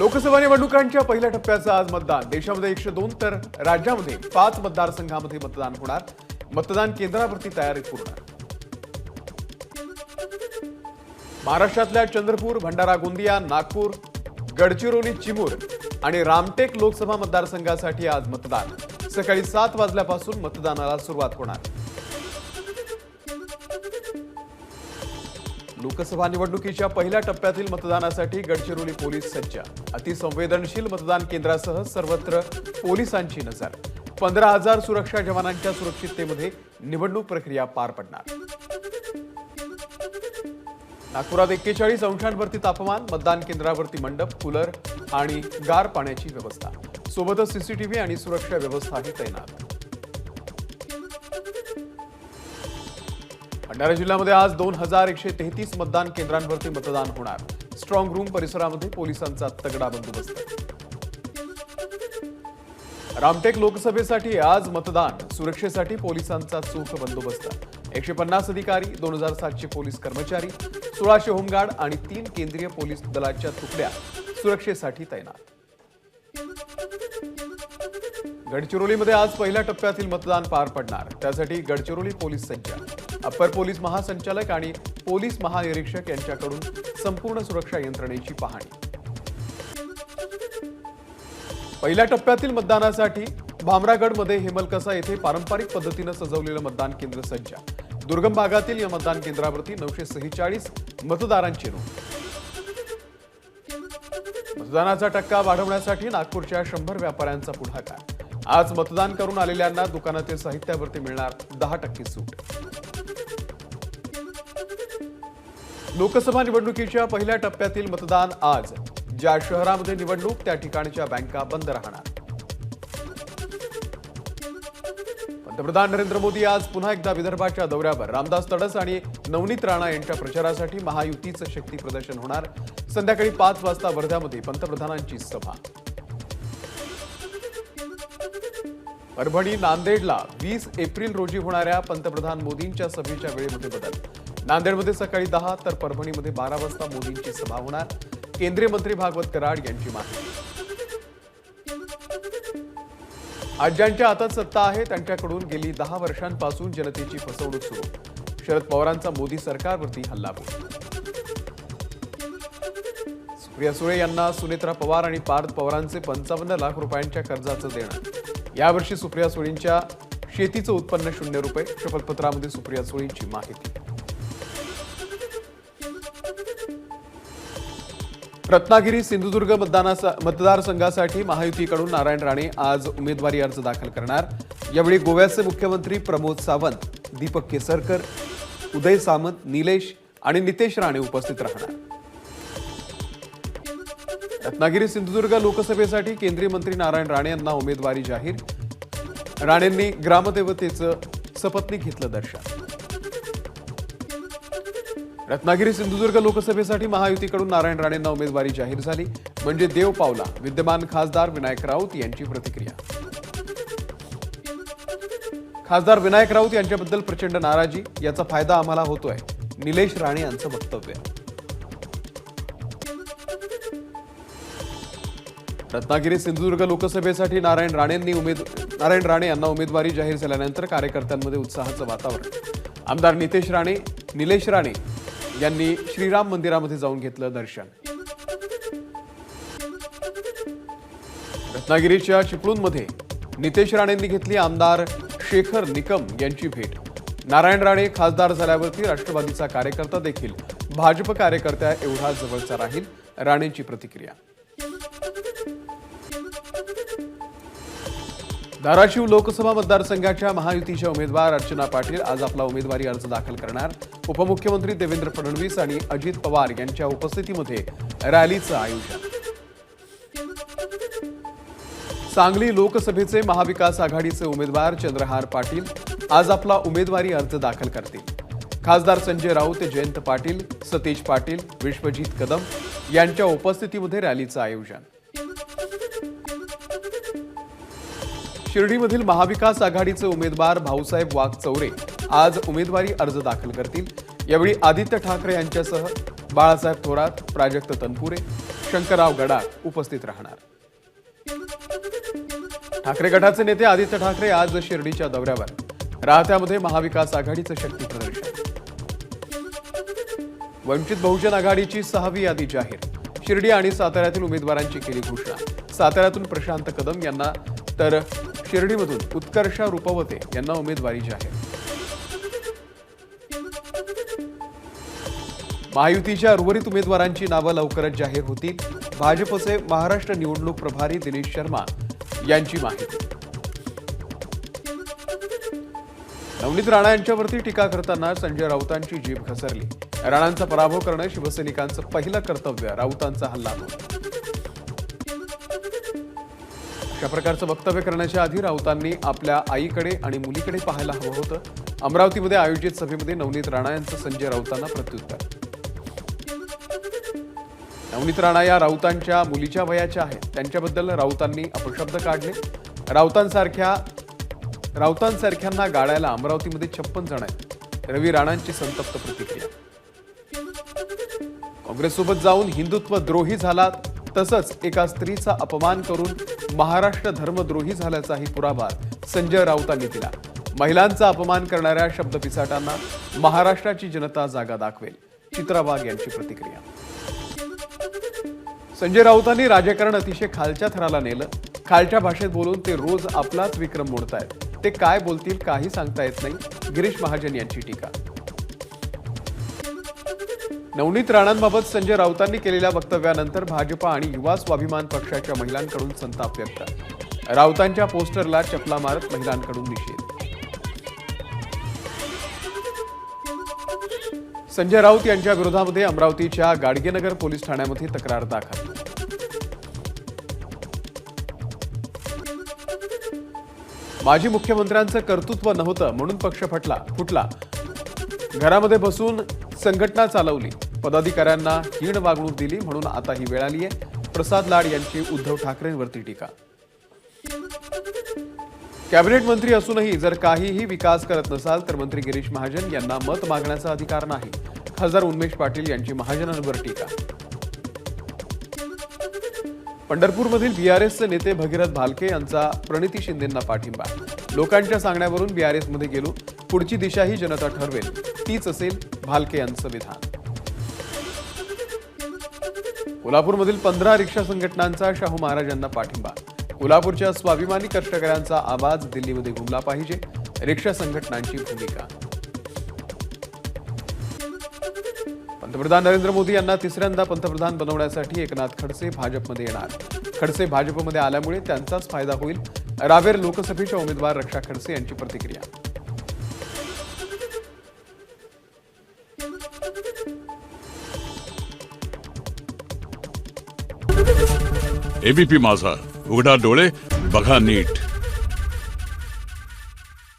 लोकसभा निवडणुकांच्या पहिल्या टप्प्याचं आज मतदान। देशामध्ये 102 तर राज्यामध्ये 5 मतदारसंघांमध्ये मतदान होणार। मतदान केंद्रावरती तयारी पूर्ण। महाराष्ट्रातल्या चंद्रपूर, भंडारा गोंदिया, नागपूर, गडचिरोली, चिमूर आणि रामटेक लोकसभा मतदारसंघासाठी आज मतदान। सकाळी 7 वाजल्यापासून मतदानाला सुरुवात होणार। लोकसभा निवडणुकीच्या पहिल्या टप्प्यातील मतदानासाठी गडचिरोली पोलीस सज्ज। अतिसंवेदनशील मतदान केंद्रासह सर्वत्र पोलिसांची नजर। 15,000 सुरक्षा जवानांच्या सुरक्षिततेमध्ये निवडणूक प्रक्रिया पार पडणार। नागपुरात 41 अंशांवरती तापमान। मतदान केंद्रावरती मंडप, कूलर आणि गार पाण्याची व्यवस्था। सोबतच सीसीटीव्ही आणि सुरक्षा व्यवस्थाही तैनात। भंडारा जिल्ह्यामध्ये आज 2133 मतदान केंद्रांवरती मतदान होणार। स्ट्रॉंग रूम परिसरामध्ये पोलिसांचा तगडा बंदोबस्त। रामटेक लोकसभेसाठी आज मतदान। सुरक्षेसाठी पोलिसांचा चोख बंदोबस्त। 150 अधिकारी, 2700 पोलीस कर्मचारी, 1600 होमगार्ड आणि 3 केंद्रीय पोलीस दलाच्या तुकड्या सुरक्षेसाठी तैनात। गडचिरोलीमध्ये आज पहिल्या टप्प्यातील मतदान पार पडणार। त्यासाठी गडचिरोली पोलीस सज्ज। अप्पर पोलीस महासंचालक आणि पोलीस महानिरीक्षक यांच्याकडून संपूर्ण सुरक्षा यंत्रणेची पाहणी। पहिल्या टप्प्यातील मतदानासाठी भामरागडमध्ये हेमलकसा येथे पारंपरिक पद्धतीने सजवलेलं मतदान केंद्र सज्ज। दुर्गम भागातील या मतदान केंद्रावरती 946 मतदारांची नोंद। मतदानाचा टक्का वाढवण्यासाठी नागपूरच्या 100 व्यापाऱ्यांचा पुढाकार। आज मतदान करून आलेल्यांना दुकानातील साहित्यावरती मिळणार 10% सूट। लोकसभा निवडणुकीच्या पहिल्या टप्प्यातील मतदान आज। ज्या शहरामध्ये निवडणूक त्या ठिकाणच्या बँका बंद राहणार। पंतप्रधान नरेंद्र मोदी आज पुन्हा एकदा विदर्भाच्या दौऱ्यावर। रामदास तडस आणि नवनीत राणा यांच्या प्रचारासाठी महायुतीचं शक्ती प्रदर्शन होणार। संध्याकाळी 5 वाजता वर्ध्यामध्ये पंतप्रधानांची सभा। परभणी नांदेडला 20 एप्रिल रोजी होणाऱ्या पंतप्रधान मोदींच्या सभेच्या वेळेमध्ये बदल। नांदेडमध्ये सकाळी 10 तर परभणीमध्ये 12 वाजता मोदींची सभा होणार। केंद्रीय मंत्री भागवत कराड यांची माहिती। आज ज्यांच्या हातात सत्ता आहे त्यांच्याकडून गेली 10 वर्षांपासून जनतेची फसवणूक सुरू। शरद पवारांचा मोदी सरकारवरती हल्लाबोल। सुप्रिया सुळे यांना सुनेत्रा पवार आणि पार्थ पवारांचे 55 लाख रुपयांच्या कर्जाचं देणं। यावर्षी सुप्रिया सुळेंच्या शेतीचं उत्पन्न 0 रुपये। शपथपत्रामध्ये सुप्रिया सुळेंची माहिती। रत्नागिरी सिंधुदुर्ग मतदारसंघासाठी महायुतीकडून नारायण राणे आज उमेदवारी अर्ज दाखल करणार। यावेळी गोव्याचे मुख्यमंत्री प्रमोद सावंत, दीपक केसरकर, उदय सामंत, निलेश आणि नितेश राणे उपस्थित राहणार। रत्नागिरी सिंधुदुर्ग लोकसभेसाठी केंद्रीय मंत्री नारायण राणे यांना उमेदवारी जाहीर। राणेंनी ग्रामदेवतेचं सपत्नीक घेतलं दर्शन। रत्नागिरी सिंधुदुर्ग लोकसभेसाठी महायुतीकडून नारायण राणेंना उमेदवारी जाहीर झाली। म्हणजे देव पावला। विद्यमान खासदार विनायक राऊत यांची प्रतिक्रिया। खासदार विनायक राऊत यांच्याबद्दल प्रचंड नाराजी। याचा फायदा आम्हाला होतोय, निलेश राणे यांचं वक्तव्य। रत्नागिरी सिंधुदुर्ग लोकसभेसाठी नारायण राणे यांना उमेदवारी जाहीर झाल्यानंतर कार्यकर्त्यांमध्ये उत्साहाचं वातावरण। आमदार नितेश राणे, निलेश राणे यांनी श्रीराम मंदिरामध्ये जाऊन घेतलं दर्शन। रत्नागिरीच्या चिपळूणमध्ये नितेश राणेंनी घेतली आमदार शेखर निकम यांची भेट। नारायण राणे खासदार झाल्यावरती राष्ट्रवादीचा कार्यकर्ता देखील भाजप कार्यकर्त्या एवढा जवळचा राहील, राणेंची प्रतिक्रिया। धाराशिव लोकसभा मतदारसंघाच्या महायुतीच्या उमेदवार अर्चना पाटील आज आपला उमेदवारी अर्ज दाखल करणार। उपमुख्यमंत्री देवेंद्र फडणवीस आणि अजित पवार यांच्या उपस्थितीमध्ये रॅलीचं आयोजन। सांगली लोकसभेचे महाविकास आघाडीचे उमेदवार चंद्रहार पाटील आज आपला उमेदवारी अर्ज दाखल करतील। खासदार संजय राऊत, जयंत पाटील, सतीश पाटील, विश्वजित कदम यांच्या उपस्थितीमध्ये रॅलीचं आयोजन। शिर्डीमधील महाविकास आघाडीचे उमेदवार भाऊसाहेब वाघचौरे आज उमेदवारी अर्ज दाखल करतील। यावेळी आदित्य ठाकरे यांच्यासह बाळासाहेब थोरात, प्राजक्त तनपुरे, शंकरराव गडाख उपस्थित राहणार। ठाकरे गटाचे नेते आदित्य ठाकरे आज शिर्डीच्या दौऱ्यावर, राहत्यामध्ये महाविकास आघाडीचं शक्ती प्रदर्शन। वंचित बहुजन आघाडीची 6वी यादी जाहीर, शिर्डी आणि साताऱ्यातील उमेदवारांची केली घोषणा। साताऱ्यातून प्रशांत कदम यांना तर शिर्डीमधून उत्कर्ष रुपवते यांना उमेदवारी जाहीर। महायुतीच्या उर्वरित उमेदवारांची नावं लवकरच जाहीर होतील, भाजपचे महाराष्ट्र निवडणूक प्रभारी दिनेश शर्मा यांची माहिती। नवनीत राणा यांच्यावरती टीका करताना संजय राऊतांची जीभ घसरली। राणांचा पराभव करणं शिवसैनिकांचं पहिलं कर्तव्य, राऊतांचा हल्लाबोल। अशा प्रकारचं वक्तव्य करण्याच्या आधी राऊतांनी आपल्या आईकडे आणि मुलीकडे पाहायला हवं होतं। अमरावतीमध्ये आयोजित सभेमध्ये नवनीत राणा यांचं संजय राऊतांना प्रत्युत्तर। नवनीत राणा या राऊतांच्या मुलीच्या वयाच्या आहेत, त्यांच्याबद्दल राऊतांनी अपशब्द काढले। राऊतांसारख्यांना गाडायला अमरावतीमध्ये 56 जण आहेत, रवी राणांची संतप्त प्रतिक्रिया। काँग्रेससोबत जाऊन हिंदुत्व द्रोही झालात, तसंच एका स्त्रीचा अपमान करून महाराष्ट्र धर्मद्रोही झाल्याचाही पुरावा संजय राऊतांनी दिला। महिलांचा अपमान करणाऱ्या शब्दपिसाटांना महाराष्ट्राची जनता जागा दाखवेल, चित्रा वाघ यांची प्रतिक्रिया। संजय राऊतांनी राजकारण अतिशय खालच्या थराला नेलं, खालच्या भाषेत बोलून ते रोज आपलाच विक्रम मोडतायत, ते काय बोलतील काही सांगता येत नाही, गिरीश महाजन यांची टीका। नवनीत राणांबाबत संजय राऊतांनी केलेल्या वक्तव्यानंतर भाजप आणि युवा स्वाभिमान पक्षाच्या महिलांकडून संताप व्यक्त। राऊतांच्या पोस्टरला चपला मारत महिलांकडून निषेध। संजय राऊत यांच्या विरोधामध्ये अमरावतीच्या गाडगेनगर पोलीस ठाण्यामध्ये तक्रार दाखल। माजी मुख्यमंत्र्यांचं कर्तृत्व नव्हतं म्हणून पक्ष फुटला, घरामध्ये बसून संघटना चालवली, पदाधिकाऱ्यांना हीन वागणूक दिली म्हणून आता ही वेळ आली आहे। प्रसाद लाड यांची उद्धव ठाकरेंवरती टीका। कॅबिनेट मंत्री असूनही जर काहीही विकास करत नसाल तर मंत्री गिरीश महाजन यांना मत मागण्याचा अधिकार नाही, खासदार उन्मेष पाटील यांची महाजनांवर टीका। पंढरपूरमधील बीआरएसचे नेते भगीरथ भालके यांचा प्रणिती शिंदेंना पाठिंबा। लोकांच्या सांगण्यावरून बीआरएसमध्ये गेलो, पुढची दिशा ही जनता ठरवेल, तीच असेल भालके यांचं विधान। कोल्हापूरमधील 15 रिक्षा संघटनांचा शाहू महाराजांना पाठिंबा। कोल्हापूरच्या स्वाभिमानी कष्टकऱ्यांचा आवाज दिल्लीमध्ये घुमला पाहिजे, रिक्षा संघटनांची भूमिका। पंतप्रधान नरेंद्र मोदी यांना तिसऱ्यांदा पंतप्रधान बनवण्यासाठी एकनाथ खडसे भाजपमध्ये येणार। खडसे भाजपमध्ये आल्यामुळे त्यांचाच फायदा होईल, रावेर लोकसभेच्या उमेदवार रक्षा खडसे यांची प्रतिक्रिया। एबीपी माझा, उघडा डोळे बघा नीट।